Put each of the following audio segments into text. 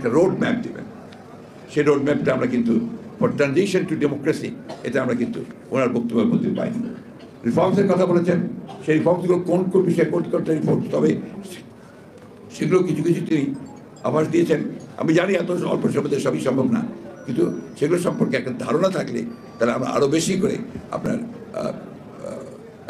একটা road map দেবেন। সেই রোড ম্যাপটা আমরা কিন্তু ফর ট্রানজিশন টু ডেমোক্রেসি এটা আমরা কিন্তু ওনার বক্তব্যের মধ্যে পাইনি। রিফর্মসের কথা বলেছেন, সেই রিফর্মসগুলো কোন কোন বিষয়ে করতে রিফর্মস, তবে সেগুলো কিছু কিছু তিনি আভাস দিয়েছেন। আমি জানি এত অল্প সময় সবই সম্ভব না, কিন্তু সেগুলো সম্পর্কে একটা ধারণা থাকলে তাহলে আমরা আরও বেশি করে আপনার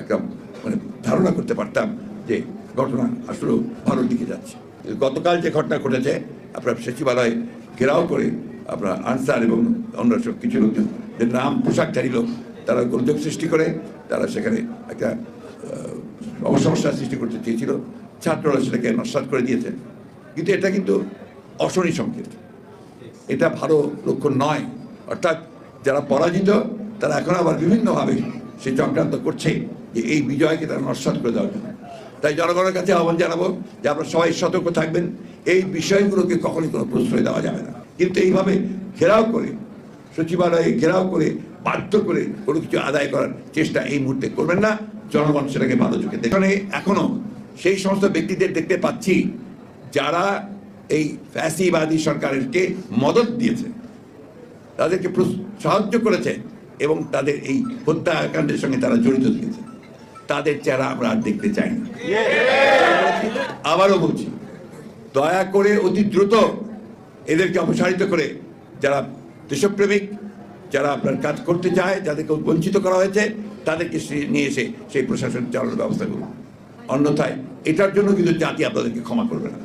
একটা মানে ধারণা করতে পারতাম যে ঘটনা আসলে ভালোর দিকে যাচ্ছে। গতকাল যে ঘটনা ঘটেছে, আপনার সচিবালয় ঘেরাও করে আপনার আনসার এবং অন্য সব কিছু লোকদের নাম পোশাকধারী লোক তারা গোলযোগ সৃষ্টি করে তারা সেখানে একটা সমস্যার সৃষ্টি করতে চেয়েছিল। ছাত্ররা সেটাকে নস্যাৎ করে দিয়েছে, কিন্তু এটা কিন্তু অশনি সংকেত, এটা ভালো লক্ষণ নয়। অর্থাৎ যারা পরাজিত তারা এখন আবার বিভিন্নভাবে সে চক্রান্ত করছে যে এই বিজয়কে তারা নস্যাৎ করে দেওয়ার জন্য। তাই জনগণের কাছে আহ্বান জানাবো যে আপনারা সবাই সতর্ক থাকবেন, এই বিষয়গুলোকে কখনই কোনো প্রশ্রয় দেওয়া যাবে না। কিন্তু এইভাবে ঘেরাও করে, সচিবালয়ে ঘেরাও করে, বাধ্য করে কোনো কিছু আদায় করার চেষ্টা এই মুহূর্তে করবেন না। জনগণ সেটাকে ভালো চোখে দেখে। এখনো সেই সমস্ত ব্যক্তিদের দেখতে পাচ্ছি যারা এই ফ্যাসিবাদী সরকারকে মদত দিয়েছে, তাদেরকে সাহায্য করেছে এবং তাদের এই হত্যাকাণ্ডের সঙ্গে তারা জড়িত দিয়েছে, তাদের চেহারা আমরা আর দেখতে চাই না। আবারও বলছি, দয়া করে অতি দ্রুত এদেরকে অপসারিত করে যারা দেশপ্রেমিক, যারা আপনার কাজ করতে চায়, যাদেরকে বঞ্চিত করা হয়েছে, তাদেরকে নিয়ে এসে সেই প্রশাসন চালানোর ব্যবস্থা করুন। অন্যথায় এটার জন্য কিন্তু জাতি আপনাদেরকে ক্ষমা করবে না।